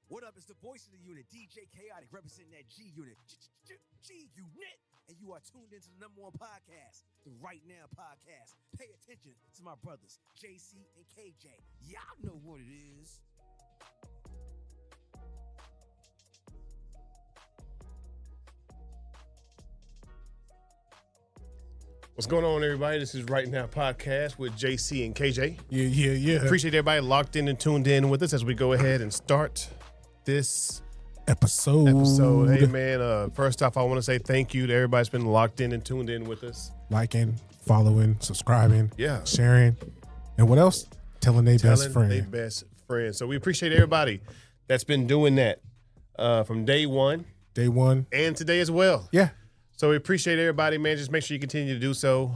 What up? It's the voice of the unit, DJ Chaotic, representing that G unit. G-Unit. And you are tuned into the #1 podcast, the Right Now podcast. Pay attention to my brothers, JC and KJ. Y'all know what it is. What's going on, everybody? This is Right Now Podcast with JC and KJ. Yeah. Appreciate everybody locked in and tuned in with us as we go ahead and start this episode. Hey, man, first off, I want to say thank you to everybody that's been locked in and tuned in with us. Liking, following, subscribing, Yeah. sharing, and what else? Telling their best friend. Their best friend. So we appreciate everybody that's been doing that from day one. Day one. And today as well. Yeah. So we appreciate everybody, man. Just make sure you continue to do so.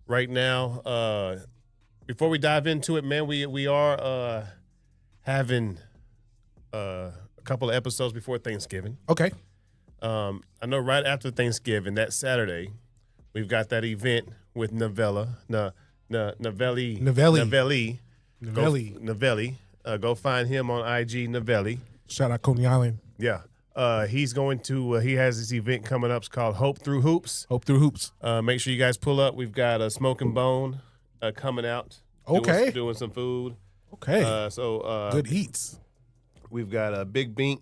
Right now, before we dive into it, man, we are having a couple of episodes before Thanksgiving. Okay. I know right after Thanksgiving, that Saturday, we've got that event with Novelli. Go find him on IG, Novelli. Shout out Coney Island. Yeah. He's going to, he has this event coming up. It's called Hope Through Hoops. Hope Through Hoops. Make sure you guys pull up. We've got a Smoking Bone coming out. Okay. Doing some food. Okay. Good eats. We've got a Big Bink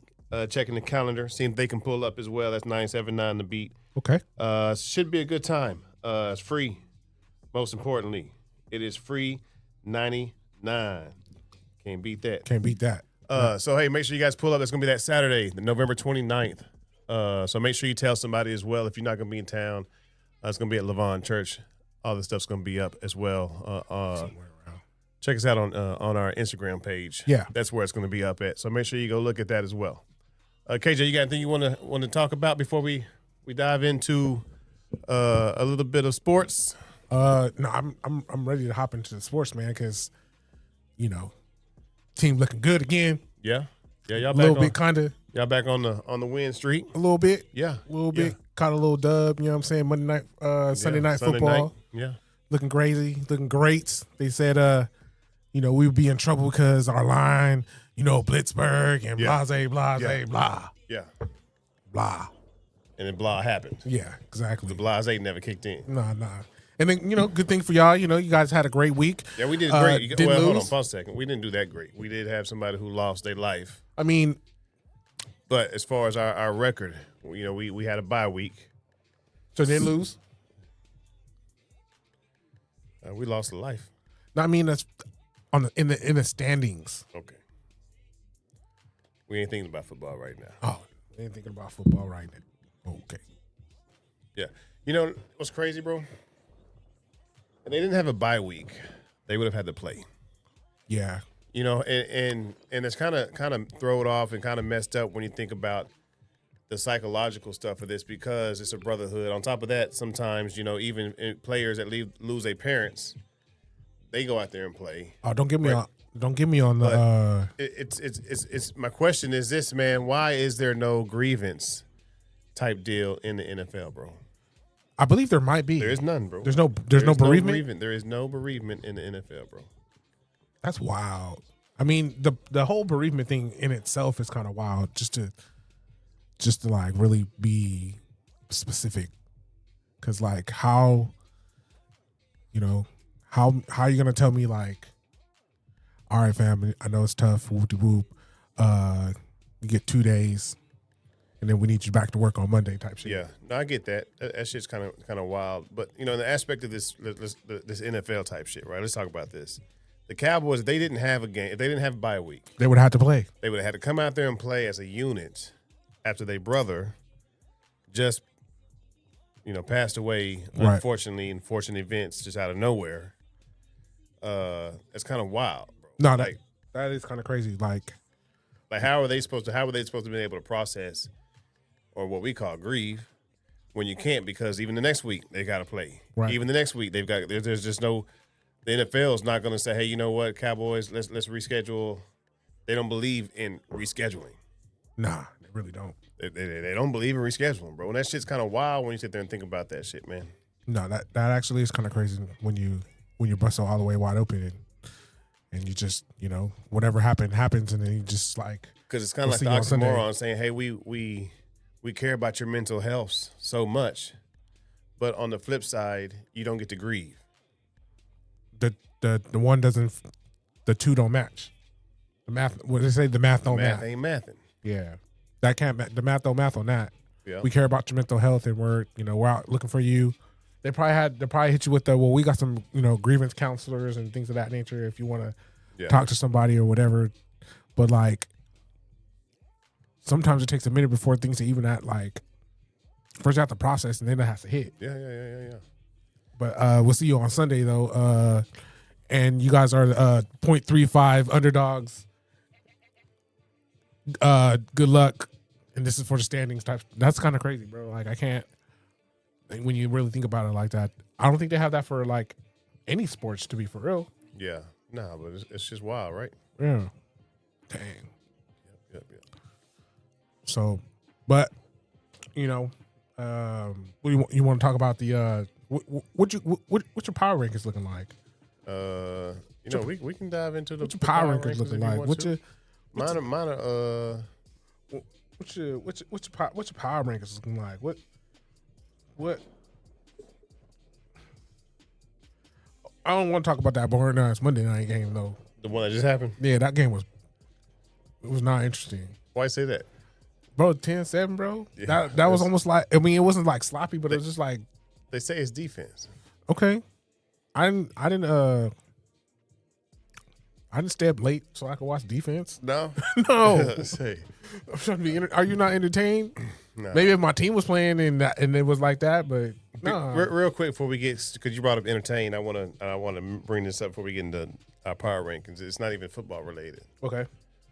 checking the calendar, seeing if they can pull up as well. That's 979 The Beat. Okay. Should be a good time. It's free. Most importantly, it is free 99. Can't beat that. So, hey, make sure you guys pull up. It's going to be that Saturday, November 29th. So make sure you tell somebody as well if you're not going to be in town. It's going to be at Levon Church. All this stuff's going to be up as well. Check us out on our Instagram page. Yeah. That's where it's going to be up at. So make sure you go look at that as well. KJ, you got anything you want to talk about before we dive into a little bit of sports? No, I'm ready to hop into the sports, man, because, team looking good again. Yeah, y'all a back little bit, kind of. Y'all back on the win streak. A little bit. Yeah, a little bit. Caught a little dub. You know what I'm saying? Monday night, Sunday night football. Yeah, looking crazy, looking great. They said, we would be in trouble because our line, Blitzburg and blah. Yeah, blah. And then blah happened. Yeah, exactly. The blase never kicked in. Nah. And then, good thing for y'all, you guys had a great week. Yeah, we did great. Didn't hold on, lose. pause a second. We didn't do that great. We did have somebody who lost their life. I mean, but as far as our record, we had a bye week. So didn't lose? We lost a life. No, I mean, that's in the standings. Okay. We ain't thinking about football right now. Oh, we ain't thinking about football right now. Okay. Yeah. You know what's crazy, bro? If they didn't have a bye week, they would have had to play. Yeah. And it's kind of thrown off and kind of messed up when you think about the psychological stuff of this, because it's a brotherhood. On top of that, sometimes, even players that lose their parents, they go out there and play. Oh, don't get me on the. It's my question is this, man. Why is there no grievance type deal in the NFL, bro? I believe there might be. There is none, bro. There's no bereavement. There is no bereavement in the NFL, bro. That's wild. I mean, the whole bereavement thing in itself is kind of wild. Just to like really be specific, because like how are you gonna tell me like, all right, family, I know it's tough, whoop de whoop, you get 2 days. And then we need you back to work on Monday type shit. Yeah, no, I get that. That shit's kind of wild. But in the aspect of this NFL type shit, right? Let's talk about this. The Cowboys, if they didn't have a game, if they didn't have a bye week, they would have had to play. They would have had to come out there and play as a unit after their brother just, passed away. Right. Unfortunately, in fortunate events, just out of nowhere. It's kind of wild, bro. No, that is kind of crazy. Like how are they supposed to be able to process, or what we call grieve, when you can't, because even the next week they got to play. Right. Even the next week there's just no, the NFL is not going to say, hey, you know what, Cowboys, let's reschedule. They don't believe in rescheduling. Nah, they really don't. They don't believe in rescheduling, bro. And that shit's kind of wild when you sit there and think about that shit, man. No, that actually is kind of crazy when you bust it all the way wide open. And and you just whatever happens, and then you just like because it's kind of like the oxymoron saying, "Hey, we care about your mental health so much, but on the flip side, you don't get to grieve." The one doesn't, the two don't match. The math, what they say, the math don't match. Math ain't mathing. Yeah, that can't. The math don't math on that. Yeah. We care about your mental health, and we're out looking for you. They probably hit you with we got some grievance counselors and things of that nature if you want to talk to somebody or whatever. But like sometimes it takes a minute before things to even first you have to process and then it has to hit. Yeah. But we'll see you on Sunday though. And you guys are 0.35 underdogs. Good luck. And this is for the standings type. That's kind of crazy, bro. Like I can't. When you really think about it like that, I don't think they have that for like any sports, to be for real. Yeah, but it's just wild, right? Yeah. Dang. Yep. So, but what do you want to talk about the what's your power rankings looking like? We can dive into the what's your power rankings looking like? What's your power rankings looking like? What? I don't want to talk about that boring ass Monday night game though. The one that just happened? Yeah, that game was not interesting. Why say that? Bro, 10-7, bro. Yeah, that was almost like, I mean, it wasn't like sloppy, but it was just like, they say it's defense. Okay. I didn't stay up late so I could watch defense. No. No. Say. I'm trying to be are you not entertained? No. Maybe if my team was playing and it was like that, but no. Real quick before we get, because you brought up entertain, I want to bring this up before we get into our power rankings. It's not even football related. Okay.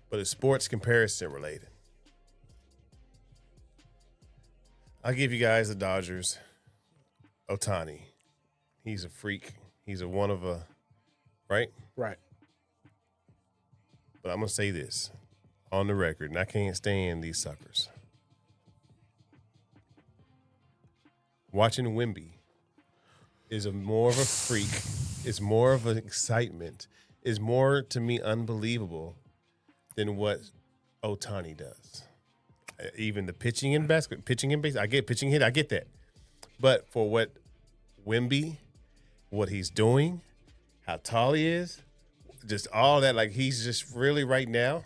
But it's sports comparison related. I'll give you guys the Dodgers. Ohtani. He's a freak. He's a one of a, right? Right. But I'm going to say this on the record, and I can't stand these suckers. Watching Wemby is more of a freak, is more of an excitement, is more, to me, unbelievable than what Ohtani does. Even the pitching in baseball, I get pitching hit, I get that. But for what Wemby, what he's doing, how tall he is, just all that, like he's just really right now,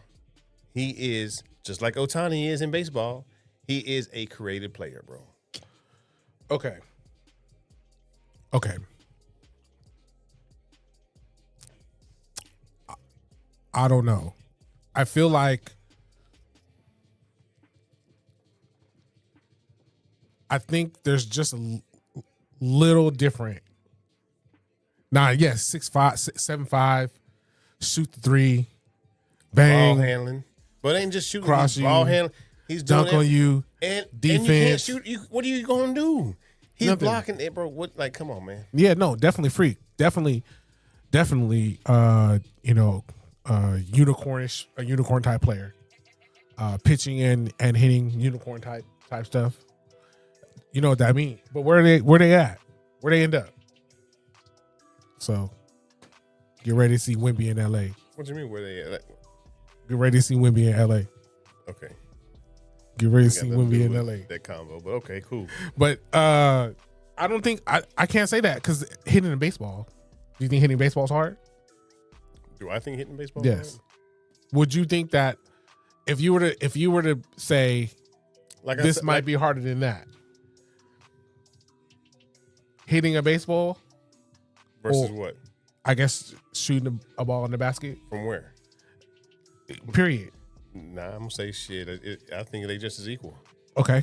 he is, just like Ohtani is in baseball, he is a creative player, bro. Okay. I don't know. I feel like I think there's just a little different. Nah, yes, 6'5", 7'5", shoot the three, bang, Ball handling. But it ain't just shooting, cross he's ball you, handling. He's doing dunk on you, and defense. And you can't shoot. What are you going to do? He's Nothing. blocking it, bro. What? Like, come on, man. Yeah, no, definitely freak. Definitely, unicornish, a unicorn type player. Pitching and hitting unicorn type stuff. You know what that means. But where they at? Where they end up? So get ready to see Wemby in LA. What do you mean where they at? Get ready to see Wemby in LA. Okay. Get ready to see Wemby in LA. That combo, but okay, cool. But I don't think I can't say that because hitting in baseball. Do you think hitting baseball is hard? Do I think hitting baseball? Yes. Hard? Would you think that if you were to say like this might be harder than that? Hitting a baseball versus what? I guess shooting a ball in the basket. From where? Period. Nah, I'm gonna say shit. I think they just as equal. Okay.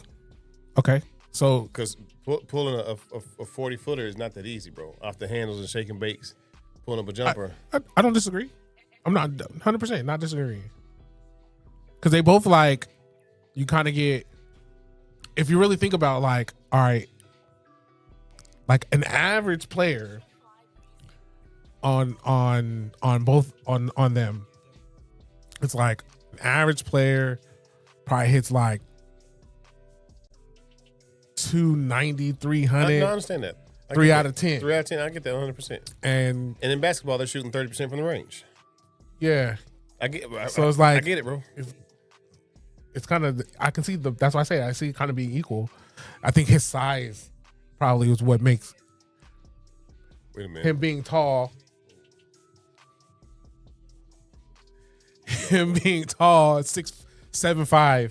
So because pulling a 40-footer is not that easy, bro. Off the handles and shaking bakes, pulling up a jumper. I don't disagree. I'm not 100% not disagreeing. Because they both like you kind of get. If you really think about like, all right, like an average player on both on them, it's like an average player probably hits like 290, 300. I understand that. 3 out of 10. 3 out of 10. I get that 100%. And in basketball, they're shooting 30% from the range. Yeah. I get. So it's like I get it, bro. It's kind of. I can see that's why I say it. I see it kind of being equal. I think his size probably is what makes him being tall. Him being tall, 6'7",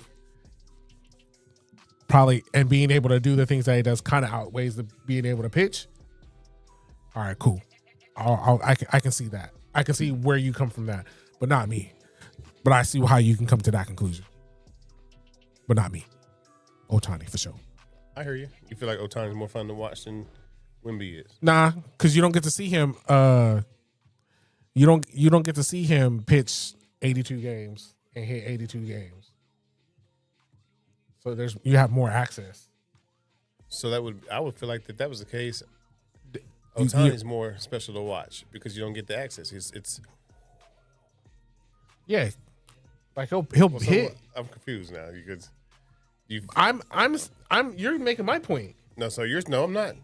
probably, and being able to do the things that he does kind of outweighs the being able to pitch. All right, cool. I can see that. I can see where you come from that, but not me. But I see how you can come to that conclusion, but not me. Ohtani for sure. I hear you. You feel like Ohtani is more fun to watch than Wemby is? Nah, because you don't get to see him. You don't get to see him pitch 82 games and hit 82 games. So you have more access. So I would feel like that was the case. Ohtani's more special to watch because you don't get the access. It's yeah, like he'll hit. So I'm confused now because you're making my point. No, so no, I'm not,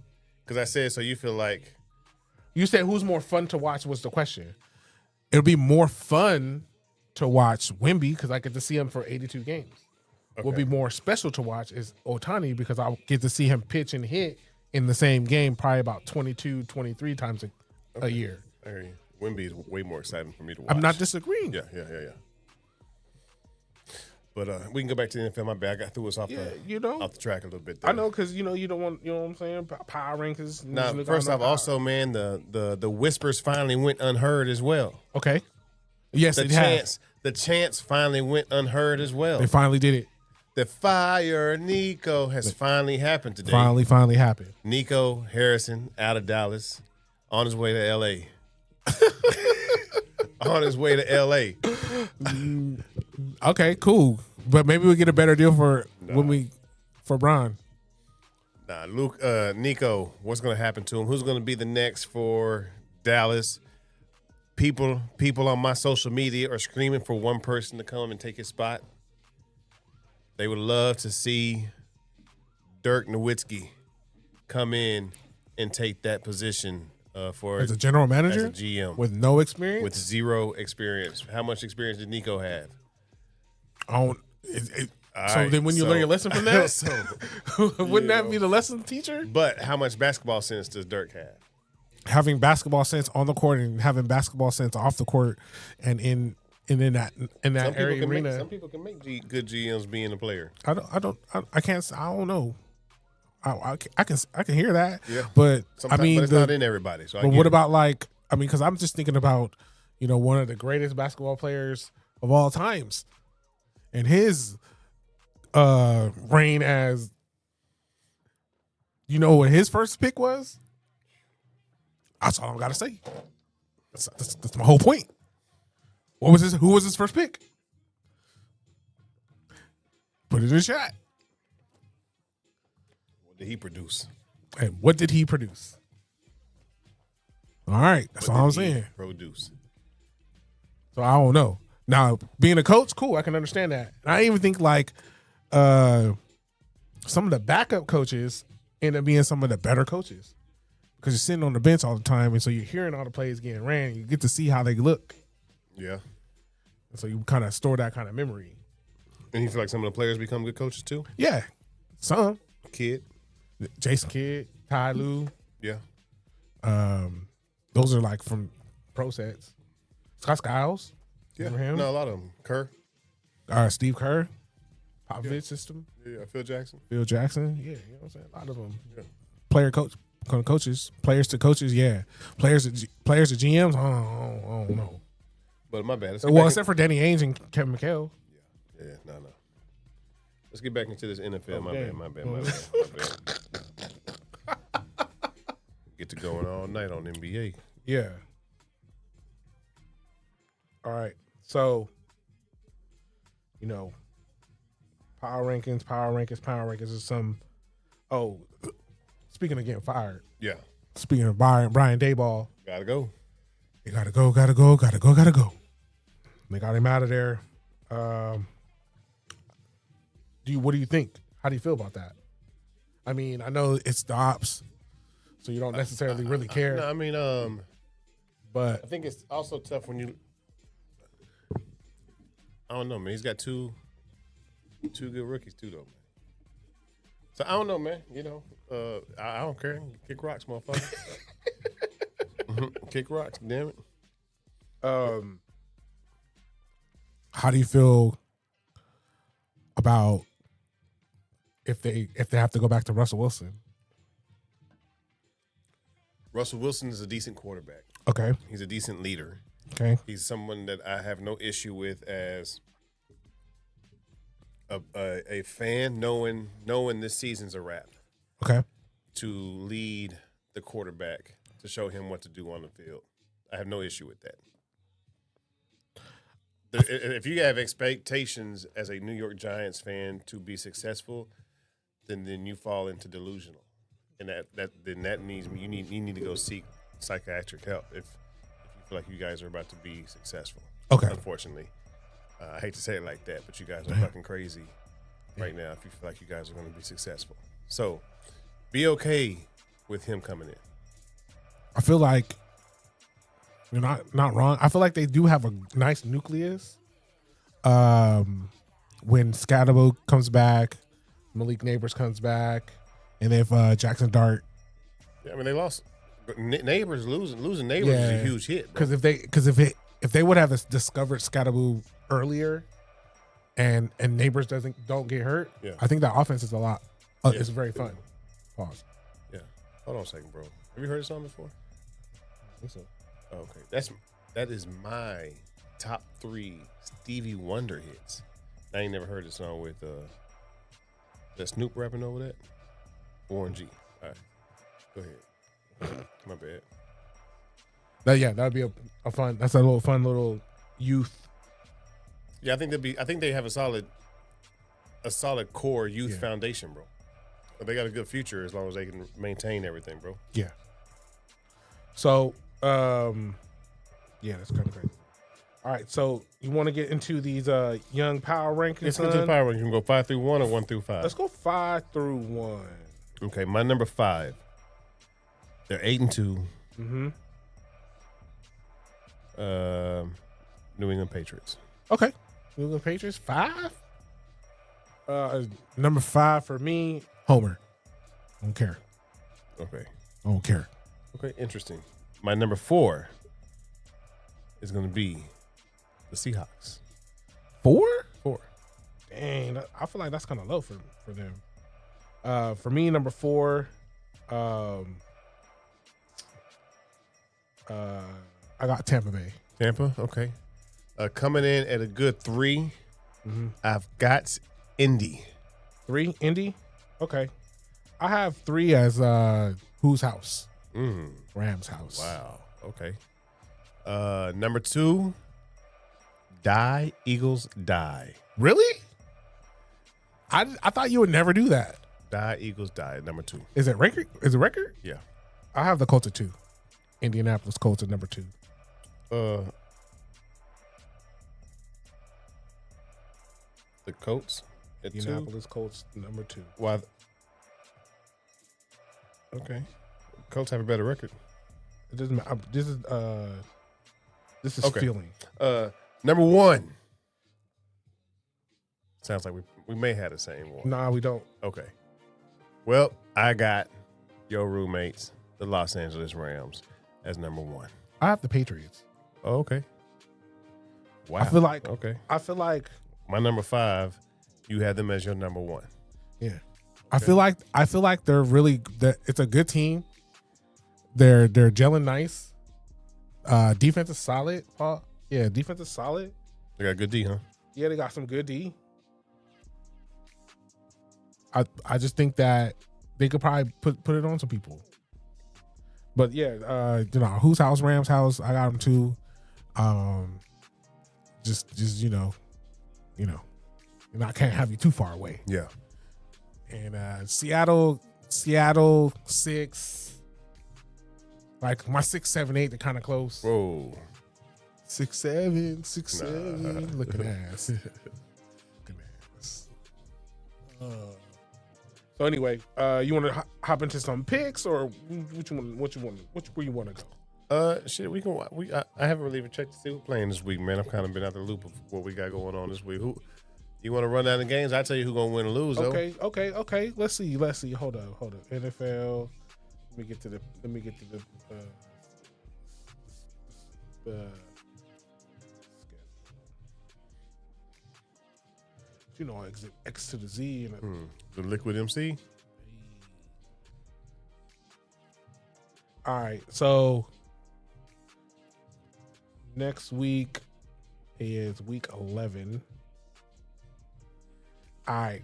because I said so. You feel like you said who's more fun to watch was the question. It'll be more fun to watch Wemby because I get to see him for 82 games. Okay. Will be more special to watch is Ohtani because I'll get to see him pitch and hit in the same game probably about 22, 23 times a year. I hear you. Wemby is way more exciting for me to watch. I'm not disagreeing. Yeah. But we can go back to the NFL. My bad. I threw us off the track a little bit there. I know because you don't want, you know what I'm saying, power rankings. Now, first off, also, man, the whispers finally went unheard as well. Okay. Yes, the chants finally went unheard as well. They finally did it. The fire Nico has finally happened today. Finally happened. Nico Harrison out of Dallas on his way to L.A. On his way to L.A. Okay, cool. But maybe we'll get a better deal for Bron. Nah, Nico, what's going to happen to him? Who's going to be the next for Dallas? People on my social media are screaming for one person to come and take his spot. They would love to see Dirk Nowitzki come in and take that position as a general manager, as a GM with no experience, with zero experience. How much experience did Nico have? Then when you learn your lesson from that, wouldn't that be the lesson teacher? But how much basketball sense does Dirk have? Having basketball sense on the court and having basketball sense off the court, and in that area arena. Some people can make good GMs being a player. I don't know. I can hear that. Yeah. But sometimes, but it's not in everybody. So what about because I'm just thinking about, one of the greatest basketball players of all times and his reign as, what his first pick was? That's all I got to say. That's my whole point. Who was his first pick? Put it in the chat. What did he produce? And what did he produce? All right. That's all I'm saying. Produce. So I don't know. Now, being a coach, cool. I can understand that. And I even think some of the backup coaches end up being some of the better coaches because you're sitting on the bench all the time. And so you're hearing all the plays getting ran. You get to see how they look. Yeah. And so you kind of store that kind of memory. And you feel like some of the players become good coaches too? Yeah. Some. Kidd. Jason Kidd, Ty Lue. Yeah. Those are from pro sets. Scott Skiles. Yeah. Him? No, a lot of them. Kerr. Steve Kerr. Popovich system. Yeah. Phil Jackson. Yeah, you know what I'm saying? A lot of them. Yeah. Coaches. Players to coaches, yeah. Players to GMs, I don't know. But my bad. Except for Danny Ainge and Kevin McHale. Yeah, no. Let's get back into this NFL. Okay. My bad. Get to going all night on NBA. Yeah. All right. So, power rankings is some. Oh, speaking of getting fired. Yeah. Speaking of Brian Daboll. Gotta go. They gotta go. They got him out of there. What do you think? How do you feel about that? I mean, I know it's the ops, so you don't necessarily really care. No, I mean, but I think it's also tough when I don't know, man. He's got two good rookies too, though, man. So I don't know, man. You know, I don't care. Kick rocks, motherfucker. Kick rocks, damn it. How do you feel about if they have to go back to Russell Wilson? Russell Wilson is a decent quarterback. Okay. He's a decent leader. Okay. He's someone that I have no issue with as a fan, knowing this season's a wrap. Okay. To lead the quarterback, to show him what to do on the field. I have no issue with that. If you have expectations as a New York Giants fan to be successful, then you fall into delusional, and that means you need to go seek psychiatric help if you feel like you guys are about to be successful. Okay. Unfortunately, I hate to say it like that, but you guys are fucking crazy right now if you feel like you guys are going to be successful. So be okay with him coming in. I feel like you're not wrong. I feel like they do have a nice nucleus. When Scatterbo comes back, Malik Neighbors comes back, and if Jackson Dart. Yeah, I mean they lost. Neighbors losing Neighbors is a huge hit. Because if they would have discovered Scatterbo earlier, and Neighbors don't get hurt, I think that offense is a lot. It's very fun. Pause. Yeah. Hold on a second, bro. Have you heard this song before? I think so. Okay, that is my top 3 Stevie Wonder hits. I ain't never heard this song with that Snoop rapping over that. Warren G. All right, go ahead. My bad. That would be a fun. That's a fun little youth. Yeah, I think they have a solid core youth foundation, bro. But they got a good future as long as they can maintain everything, bro. Yeah. So, that's kind of crazy. All right, so you want to get into these young power rankings? Let's get into the power rankings. You can go 5 through 1 or 1 through 5. Let's go 5 through 1. Okay, my number 5. They're 8-2. Mm-hmm. New England Patriots. Okay, New England Patriots 5. Number 5 for me, Homer. I don't care. Okay. I don't care. Okay, interesting. My number 4 is going to be the Seahawks. 4? 4. Dang, I feel like that's kind of low for them. For me, number 4, I got Tampa Bay. Tampa, okay. Coming in at a good 3, I've got Indy. 3, Indy? Okay. I have 3 as whose house? Rams house. Wow. Okay. Number 2, Eagles die. Really? I thought you would never do that. Eagles die. Number 2. Is it record? Yeah. I have the Colts at 2. Indianapolis Colts at number 2. The Colts at 2. Indianapolis Colts number 2. Why? Okay. Colts have a better record. It doesn't matter. This is okay. feeling. Number 1. Sounds like we may have the same one. Nah, we don't. Okay. Well, I got your roommates, the Los Angeles Rams, as number 1. I have the Patriots. Oh, okay. Wow. I feel like my number 5, you had them as your number 1. Yeah. Okay. I feel like they're really it's a good team. They're gelling nice. Defense is solid, Paul. Yeah, defense is solid. They got good D, huh? Yeah, they got some good D. I just think that they could probably put it on some people. But yeah, whose house? Rams house. I got them too. Just I can't have you too far away. Yeah. And Seattle 6. Like my 6, 7, 8, they're kind of close. Whoa. 6, 7, 6, 7. Look at ass. Look at ass. So anyway, you want to hop into some picks, or where you want to go? Shit, we can. I haven't really even checked to see who's playing this week, man. I've kind of been out the loop of what we got going on this week. Who you want to run down the games? I tell you who gonna win or lose. Okay. Let's see. Hold up. NFL. Let me get to the. You know, X to the Z and the Liquid MC. All right, so next week is week 11. All right,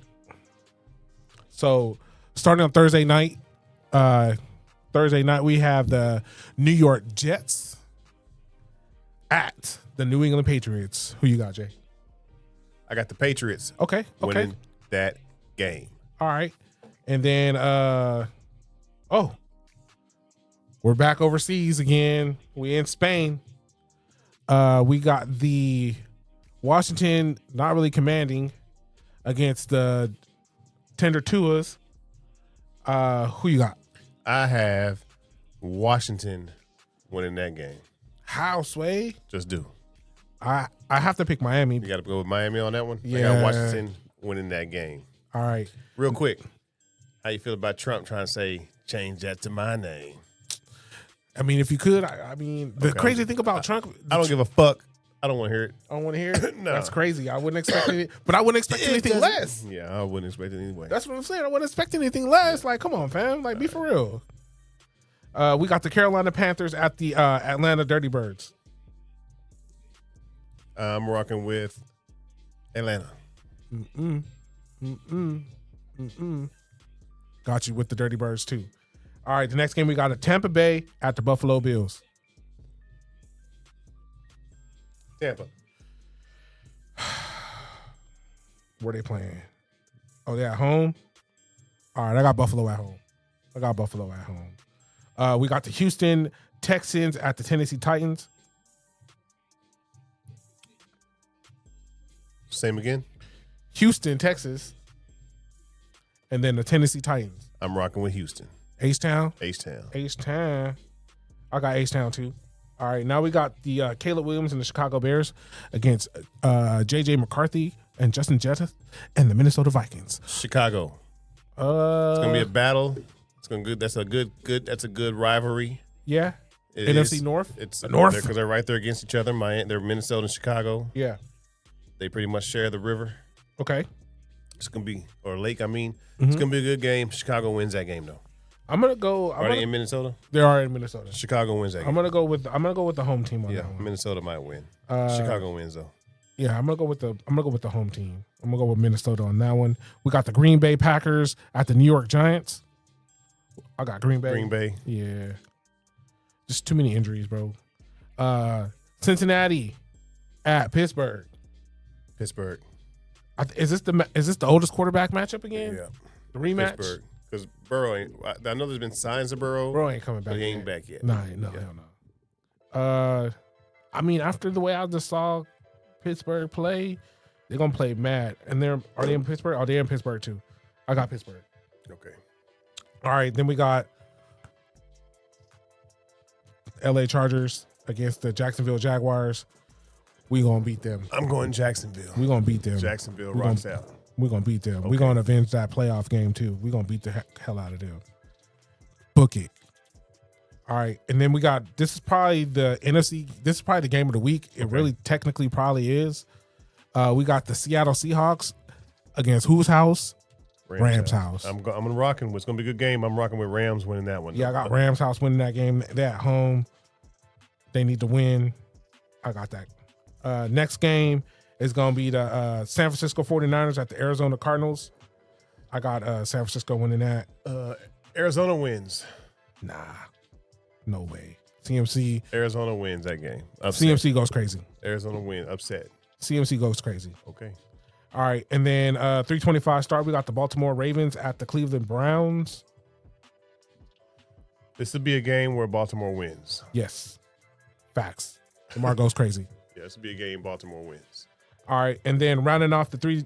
so starting on Thursday night, we have the New York Jets at the New England Patriots. Who you got, Jay? I got the Patriots. Okay. Winning that game. All right, and then we're back overseas again. We in Spain. We got the Washington not really commanding against the Tender Tuas. Who you got? I have Washington winning that game. How, Sway? Just do. I have to pick Miami. You got to go with Miami on that one? Yeah. I got Washington winning that game. All right. Real quick, how you feel about Trump trying to say, change that to my name? I mean, if you could, I mean, the crazy thing about Trump. I don't give a fuck. I don't want to hear it. I don't want to hear it? No. That's crazy. I wouldn't expect it, but I wouldn't expect anything less. Yeah, I wouldn't expect it anyway. That's what I'm saying. I wouldn't expect anything less. Like, come on, fam. Like, be for real. We got the Carolina Panthers at the Atlanta Dirty Birds. I'm rocking with Atlanta. Got you with the Dirty Birds, too. All right, the next game we got at Tampa Bay at the Buffalo Bills. Tampa. Where they playing? Oh, they at home? All right, I got Buffalo at home. We got the Houston Texans at the Tennessee Titans. Same again? Houston, Texas. And then the Tennessee Titans. I'm rocking with Houston. H-Town? H-Town. I got H-Town too. All right, now we got the Caleb Williams and the Chicago Bears against J.J. McCarthy and Justin Jetta and the Minnesota Vikings. Chicago. It's gonna be a battle. It's gonna good. That's a good rivalry. Yeah. It NFC is. North. It's the North because they're right there against each other. They're Minnesota and Chicago. Yeah. They pretty much share the river. Okay. It's gonna be lake. I mean, it's gonna be a good game. Chicago wins that game though. I'm gonna go. Are they in Minnesota? They are in Minnesota. Chicago wins that game. I'm gonna go with the home team on that one. Minnesota might win. Chicago wins though. Yeah, I'm gonna go with the home team. I'm gonna go with Minnesota on that one. We got the Green Bay Packers at the New York Giants. I got Green Bay. Green Bay. Yeah. Just too many injuries, bro. Cincinnati at Pittsburgh. Pittsburgh. Is this the oldest quarterback matchup again? Yeah. The rematch? Pittsburgh. Because Burrow ain't. I know there's been signs of Burrow. Burrow ain't coming back. But he ain't back yet. No, hell no. I mean, after the way I just saw Pittsburgh play, they're gonna play mad. And are they in Pittsburgh? Oh, they're in Pittsburgh too. I got Pittsburgh. Okay. All right, then we got LA Chargers against the Jacksonville Jaguars. We gonna beat them. I'm going Jacksonville. We gonna beat them. Jacksonville rocks out. We're going to beat them. Okay. We're going to avenge that playoff game, too. We're going to beat the hell out of them. Book it. All right. And then we got, this is probably the NFC, this is probably the game of the week. It really technically probably is. We got the Seattle Seahawks against whose house? Rams house. I'm rocking with, it's going to be a good game. I'm rocking with Rams winning that one. Yeah, I got Rams house winning that game. They're at home. They need to win. I got that. Next game is going to be the San Francisco 49ers at the Arizona Cardinals. I got San Francisco winning that. Arizona wins. Nah, no way. CMC. Arizona wins that game. Upset. CMC goes crazy. Arizona win. Upset. CMC goes crazy. Okay. All right. And then 3:25 start. We got the Baltimore Ravens at the Cleveland Browns. This would be a game where Baltimore wins. Yes. Facts. Lamar goes crazy. Yeah, this would be a game Baltimore wins. All right, and then rounding off the 3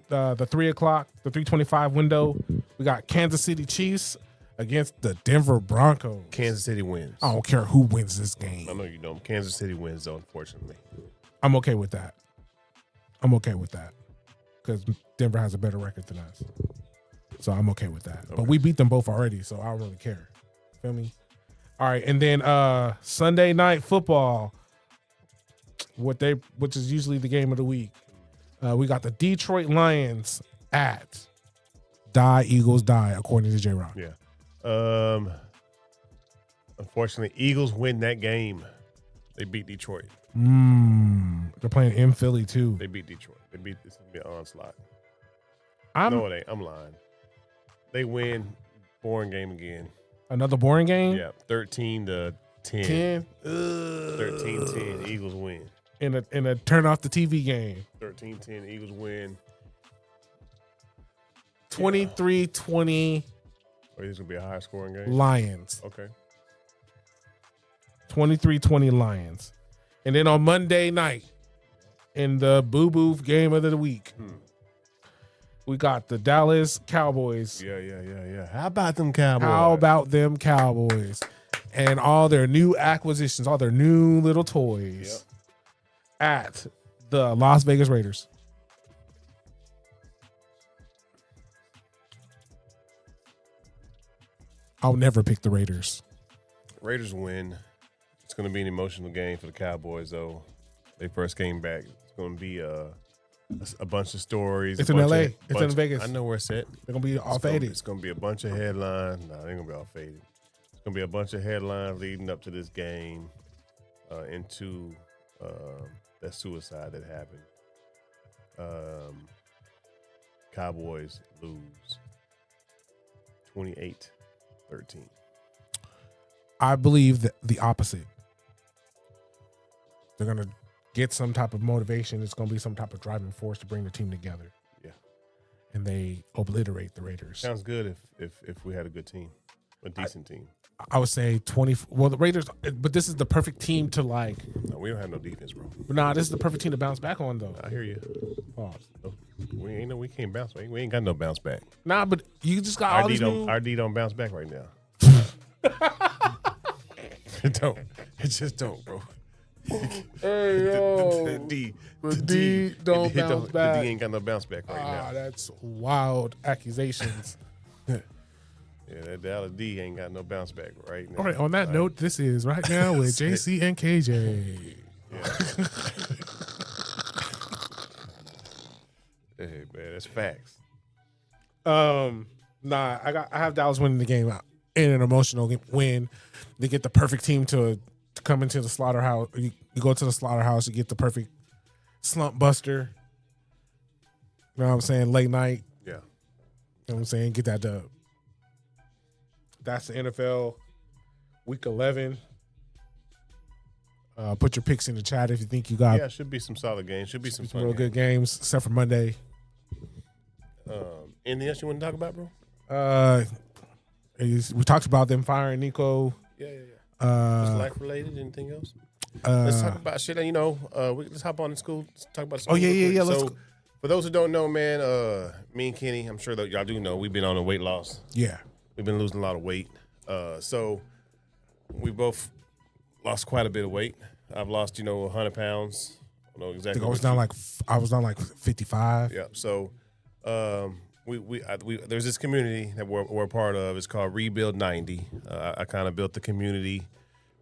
o'clock, the 3:25 window, we got Kansas City Chiefs against the Denver Broncos. Kansas City wins. I don't care who wins this game. I know you don't. Kansas City wins, though, unfortunately. I'm okay with that. Because Denver has a better record than us. So I'm okay with that. Okay. But we beat them both already, so I don't really care. Feel me? All right, and then Sunday night football, which is usually the game of the week. We got the Detroit Lions at Die Eagles Die, according to J-Rock. Yeah. Unfortunately, Eagles win that game. They beat Detroit. They're playing in Philly too. They beat Detroit. It's gonna be an onslaught. No, it ain't. I'm lying. They win. Boring game again. Another boring game? Yeah. 13-10. 13-10. Eagles win. In a turn off the TV game. 13-10. Eagles win. 23-20. Wait, this is gonna be a high scoring game. Lions. Okay. 23-20 Lions. And then on Monday night, in the boo-boo game of the week, we got the Dallas Cowboys. Yeah. How about them Cowboys? And all their new acquisitions, all their new little toys at the Las Vegas Raiders. I'll never pick the Raiders. Raiders win. It's going to be an emotional game for the Cowboys, though. They first came back. It's going to be a bunch of stories. It's in L.A. It's in Vegas. I know where it's at. They're going to be all faded. It's going to be a bunch of headlines. No, they ain't going to be all faded. It's going to be a bunch of headlines leading up to this game into that suicide that happened. Cowboys lose 28-13. I believe that the opposite. They're going to get some type of motivation. It's going to be some type of driving force to bring the team together. Yeah. And they obliterate the Raiders. Sounds good if we had a good team, a decent team. I would say 20. Well, the Raiders, but this is the perfect team to like. No, we don't have no defense, bro. Nah, this is the perfect team to bounce back on, though. I hear you. Pause. No, we can't bounce back. We ain't got no bounce back. Nah, but you just got all these new... Our D don't bounce back right now. It don't. It just don't, bro. Hey, yo. The D don't bounce back. The D ain't got no bounce back right now. That's wild accusations. Yeah, that Dallas D ain't got no bounce back right now. All right, on that note, this is Right Now with JC and KJ. Yeah. Hey, man, that's facts. Nah, I have Dallas winning the game in an emotional win. They get the perfect team to come into the slaughterhouse. You go to the slaughterhouse, you get the perfect slump buster. You know what I'm saying? Late night. Yeah. You know what I'm saying? Get that dub. That's the NFL Week 11. Put your picks in the chat if you think you got. Yeah, should be some solid games. Should be some fun real good games, except for Monday. Anything else you want to talk about, bro? We talked about them firing Nico. Yeah. Was life related? Anything else? Let's talk about shit. Let's hop on the school. Let's talk about school. Yeah. So, for those who don't know, man, me and Kenny, I'm sure that y'all do know, we've been on a weight loss. Yeah. We've been losing a lot of weight. So we both lost quite a bit of weight. I've lost, 100 pounds. I don't know exactly. I was down like 55. Yeah. So we there's this community that we're a part of. It's called Rebuild 90. I kind of built the community.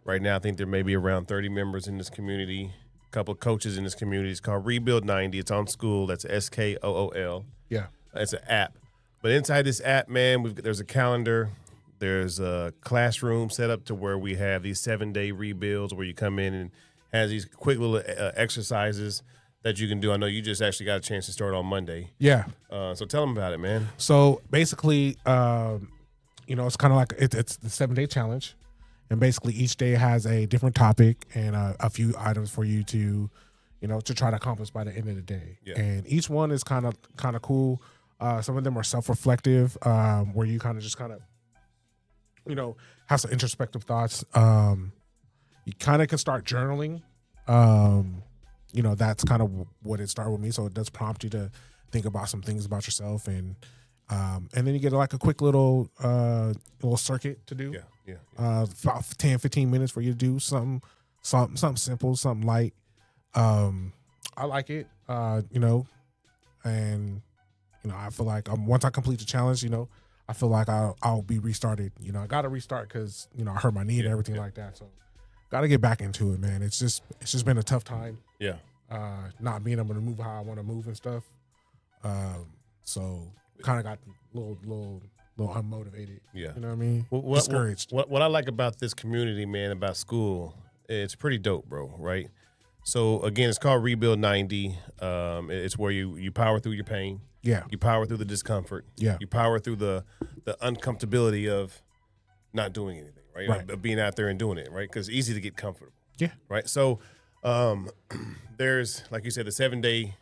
Right now, I think there may be around 30 members in this community. A couple of coaches in this community. It's called Rebuild 90. It's on school. That's SKOOL. Yeah. It's an app. But inside this app, man, there's a calendar. There's a classroom set up to where we have these 7-day rebuilds where you come in and has these quick little exercises that you can do. I know you just actually got a chance to start on Monday. Yeah. So tell them about it, man. So basically, it's kind of like it's the 7-day challenge. And basically each day has a different topic and a few items for you to try to accomplish by the end of the day. Yeah. And each one is kind of cool. Some of them are self-reflective, where you have some introspective thoughts. You kind of can start journaling. That's kind of what it started with me. So it does prompt you to think about some things about yourself and And then you get like a quick little circuit to do. Yeah. About 10, 15 minutes for you to do something simple, something light. I like it, and I feel like once I complete the challenge, I feel like I'll be restarted. I got to restart because I hurt my knee and everything like that. So got to get back into it, man. It's just been a tough time. Yeah. Not being able to move how I want to move and stuff. So kind of got a little unmotivated. Yeah. You know what I mean? Discouraged. What I like about this community, man, about school, it's pretty dope, bro. Right. So again, it's called Rebuild 90. It's where you power through your pain. Yeah. You power through the discomfort. Yeah. You power through the uncomfortability of not doing anything, right? Of being out there and doing it, right? Because it's easy to get comfortable. Yeah. Right. So there's, like you said, the 7-day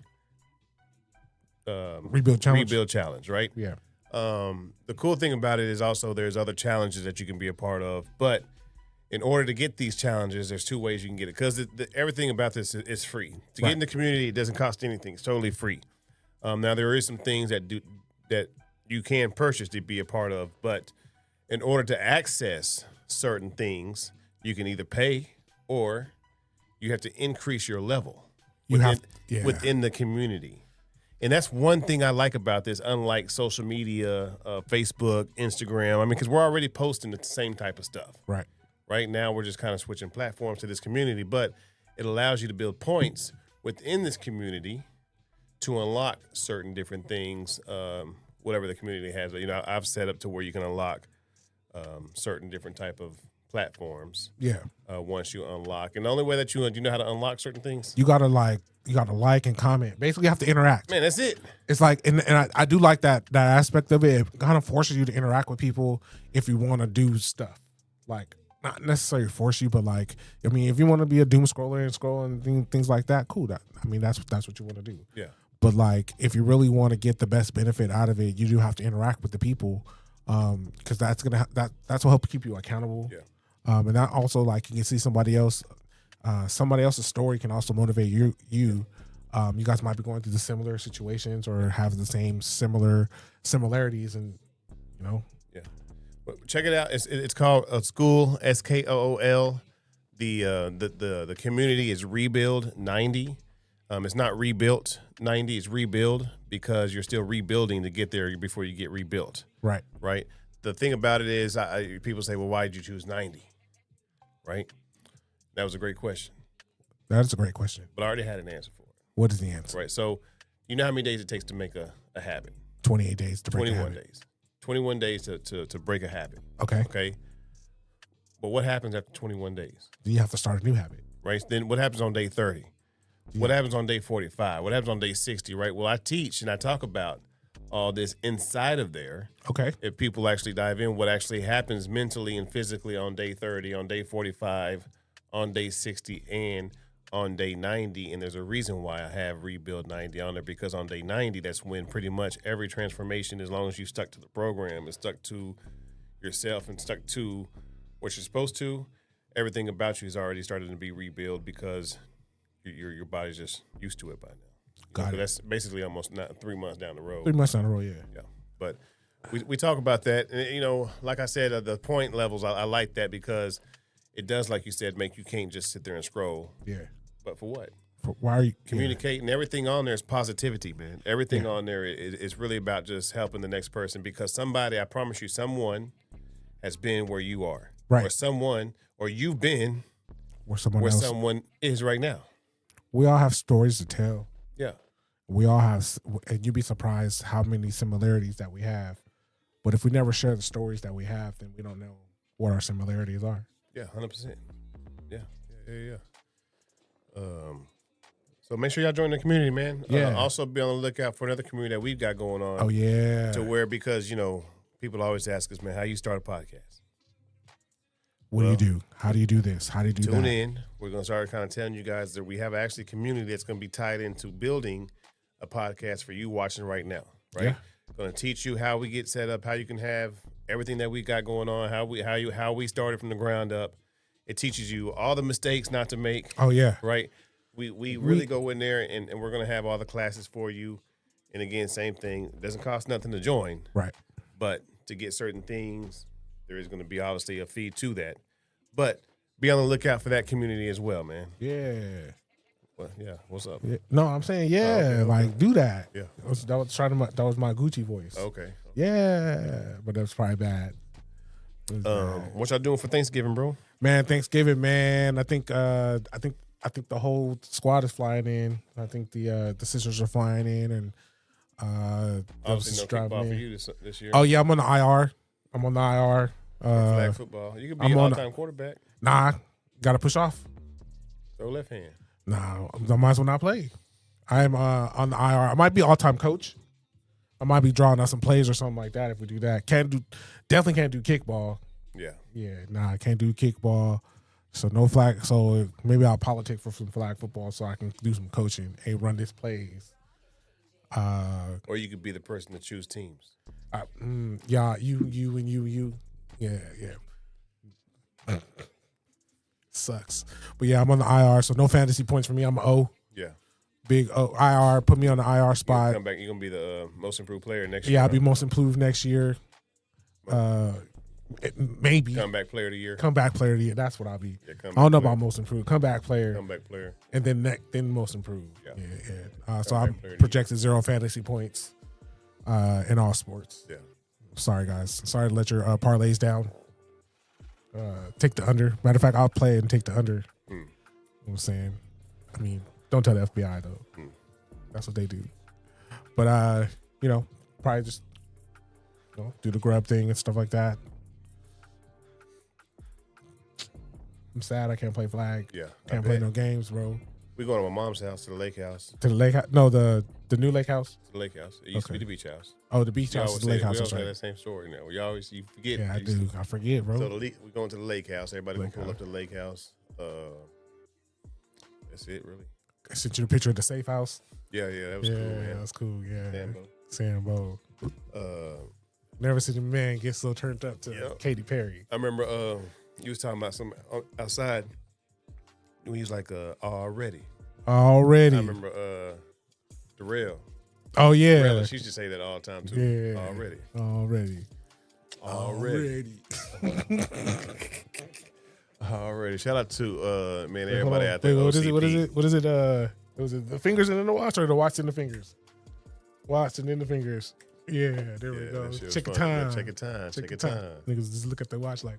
rebuild challenge, right? Yeah. The cool thing about it is also there's other challenges that you can be a part of, but in order to get these challenges, there's two ways you can get it because everything about this is free. To get in the community, it doesn't cost anything. It's totally free. Now there is some things that you can purchase to be a part of, but in order to access certain things, you can either pay or you have to increase your level within the community. And that's one thing I like about this, unlike social media, Facebook, Instagram. I mean, because we're already posting the same type of stuff. Right. Right now, we're just kind of switching platforms to this community, but it allows you to build points within this community to unlock certain different things, whatever the community has. I've set up to where you can unlock certain different type of platforms. Yeah. Once you unlock, and the only way that do you know how to unlock certain things? You gotta like and comment. Basically, you have to interact. Man, that's it. It's like, and I do like that aspect of it. It kind of forces you to interact with people if you want to do stuff. Like, not necessarily force you, but like, I mean, if you want to be a doom scroller and scroll and things like that, cool. That's what you want to do. Yeah. But like, if you really want to get the best benefit out of it, you do have to interact with the people, because that's what help keep you accountable. Yeah. And that also, like, you can see somebody else's story can also motivate you. You guys might be going through the similar situations or have the same similarities, and Yeah. But check it out. It's called School, SKOOL. The community is Rebuild 90. It's not Rebuilt 90. It's Rebuild because you're still rebuilding to get there before you get rebuilt. Right. Right. The thing about it is, people say, "Well, why did you choose 90?" Right. That was a great question. That is a great question. But I already had an answer for it. What is the answer? Right. So, you know how many days it takes to make a habit? 28 days to break 21 a habit. days. 21 days to break a habit. Okay. Okay. But what happens after 21 days? Then you have to start a new habit. Right. Then what happens on day 30? Yeah. What happens on day 45? What happens on day 60? Right. Well, I teach and I talk about all this inside of there. Okay. If people actually dive in, what actually happens mentally and physically on day 30, on day 45, on day 60, and on day 90. And there's a reason why I have Rebuild 90 on there, because on day 90, that's when pretty much every transformation, as long as you stuck to the program and stuck to yourself and stuck to what you're supposed to, everything about you has already started to be rebuilt because your body's just used to it by now. Got it. That's basically almost 3 months down the road. 3 months down the road, yeah. Yeah. But we talk about that. And, like I said, the point levels, I like that because it does, like you said, make you can't just sit there and scroll. Yeah. But for what? Why are you communicating? Everything on there is positivity, man. Everything on there is really about just helping the next person, because somebody, I promise you, someone has been where you are. Right. Or you've been where someone is right now. We all have stories to tell. Yeah. We all have, and you'd be surprised how many similarities that we have. But if we never share the stories that we have, then we don't know what our similarities are. Yeah, 100%. Yeah. So make sure y'all join the community, man. Yeah. Also be on the lookout for another community that we've got going on. Oh, yeah. To where, because, people always ask us, man, how you start a podcast? What do you do? How do you do this? How do you do that? Tune in. We're going to start kind of telling you guys that we have actually a community that's going to be tied into building a podcast for you watching right now, right? Yeah. Going to teach you how we get set up, how you can have everything that we got going on, how we started from the ground up. It teaches you all the mistakes not to make. Oh, yeah. Right? We really go in there and we're going to have all the classes for you. And again, same thing. It doesn't cost nothing to join. Right. But to get certain things, there is going to be obviously a fee to that. But be on the lookout for that community as well, man. Yeah. Well, yeah. What's up? Yeah. No, I'm saying like do that. Yeah. That was my Gucci voice. Okay. Yeah, but that's probably bad. What y'all doing for Thanksgiving, bro? Man, Thanksgiving, man. I think the whole squad is flying in. I think the sisters are flying in, and obviously no kickball for you this year. Oh yeah, I'm on the IR. Flag football. You could be an all-time quarterback. Nah, gotta push off. Throw left hand. Nah, I might as well not play. I'm on the IR. I might be all-time coach. I might be drawing out some plays or something like that if we do that. Definitely can't do kickball. Yeah. Yeah, nah, I can't do kickball. So no flag. So maybe I'll politic for some flag football so I can do some coaching. Hey, run these plays. Or you could be the person to choose teams. Yeah, you and you. Yeah. Sucks. But yeah, I'm on the IR, so no fantasy points for me. I'm an O. Yeah. Big O. IR, put me on the IR spot. Come back, you're going to be the most improved player next year. Yeah, I'll be most improved next year. Maybe. Comeback player of the year. Comeback player of the year. That's what I'll be. Yeah, I don't know about most improved. Comeback player. Comeback player. And then most improved. Yeah. So I'm projected 0 fantasy points in all sports. Yeah. Sorry, guys. Sorry to let your parlays down. Take the under. Matter of fact, I'll play and take the under. You know what I'm saying? I mean, don't tell the FBI, though. That's what they do. But, probably just do the grub thing and stuff like that. I'm sad I can't play flag. Yeah. Can't play no games, bro. We going to my mom's house, to the lake house. To the lake house? No, the new lake house? To the lake house. It used to be the beach house. Oh, the beach house is the lake house. We always say that same story now. You forget. Yeah, I do. I forget, bro. So we're going to the lake house. Everybody going to pull up to the lake house. That's it, really. I sent you the picture of the safe house. Yeah, that was cool, man. Yeah, that was cool, yeah. Sambo. Never seen a man get so turned up to Katy Perry. I remember you was talking about some outside when he was like, already. I remember Darrell. Oh, yeah. Darrell, she used to say that all the time, too. Yeah. Already. Shout out to everybody out there. What is it? Was it the fingers in the watch or the watch in the fingers? Watch and in the fingers. Yeah, there we go. Check the time. Check the time. Niggas just look at the watch like.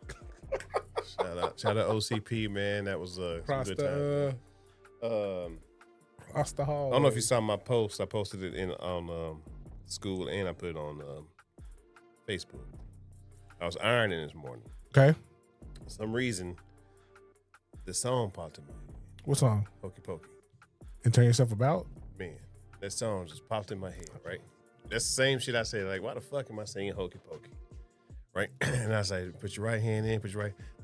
Shout out OCP, man. That was a good time. Across the hall. I don't know if you saw my post. I posted it on school and I put it on Facebook. I was ironing this morning. Okay. For some reason, the song popped in my head. What song? Hokey Pokey. And Turn Yourself About? Man, that song just popped in my head, right? That's the same shit I say, like, why the fuck am I singing Hokey Pokey? Right? And I say, put your right hand in,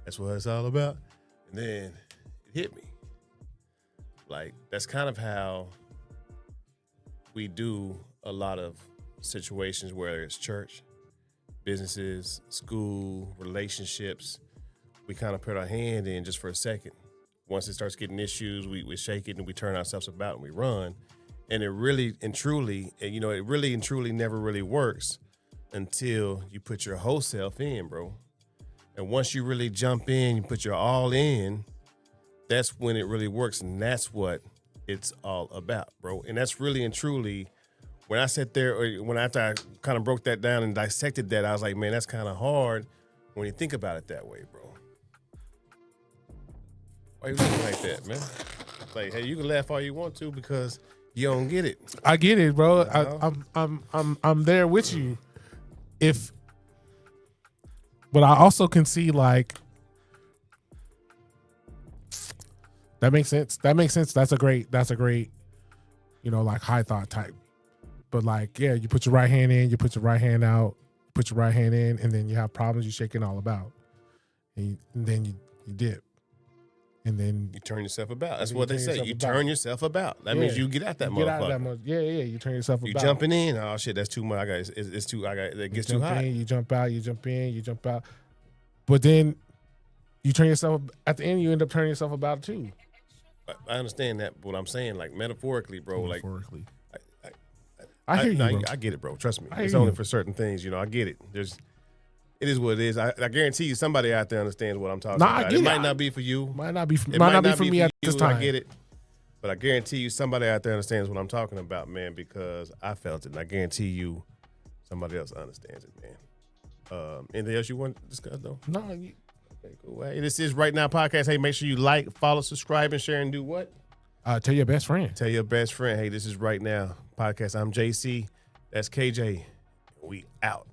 that's what it's all about. And then it hit me. Like, that's kind of how we do a lot of situations, whether it's church, businesses, school, relationships. We kind of put our hand in just for a second. Once it starts getting issues, we shake it and we turn ourselves about and we run. And it really and truly never really works until you put your whole self in, bro. And once you really jump in, you put your all in, that's when it really works. And that's what it's all about, bro. And that's really and truly, when I sat there, or after I kind of broke that down and dissected that, I was like, man, that's kind of hard when you think about it that way, bro. Why you looking like that, man? Like, hey, you can laugh all you want to because you don't get it. I get it, bro. I'm there with you. But I also can see, like, that makes sense. That's a great, like, high thought type. But, like, yeah, you put your right hand in, you put your right hand out, put your right hand in, and then you have problems you're shaking all about. And then you dip. And then you turn yourself about. That's what they say. You turn yourself about. That means you get out that motherfucker. You turn yourself about. You jumping in. Oh shit, that's too much. It's too. It gets too hot. You jump out. You jump in. You jump out. But then you turn yourself. At the end, you end up turning yourself about too. I understand that. But what I'm saying, like metaphorically, bro. Like I hear you, bro. I get it, bro. Trust me. I hear It's only you. for certain things. I get it. It is what it is. I guarantee you somebody out there understands what I'm talking Nah, I about. get It it. might not be for you. Might not be for for me at this time. I get it. But I guarantee you somebody out there understands what I'm talking about, man, because I felt it. And I guarantee you somebody else understands it, man. Anything else you want to discuss, though? No, Okay, cool. Hey, this is Right Now Podcast. Hey, make sure you like, follow, subscribe, and share, and do what? tell your best friend. Tell your best friend. Hey, this is Right Now Podcast. I'm JC. That's KJ. We out.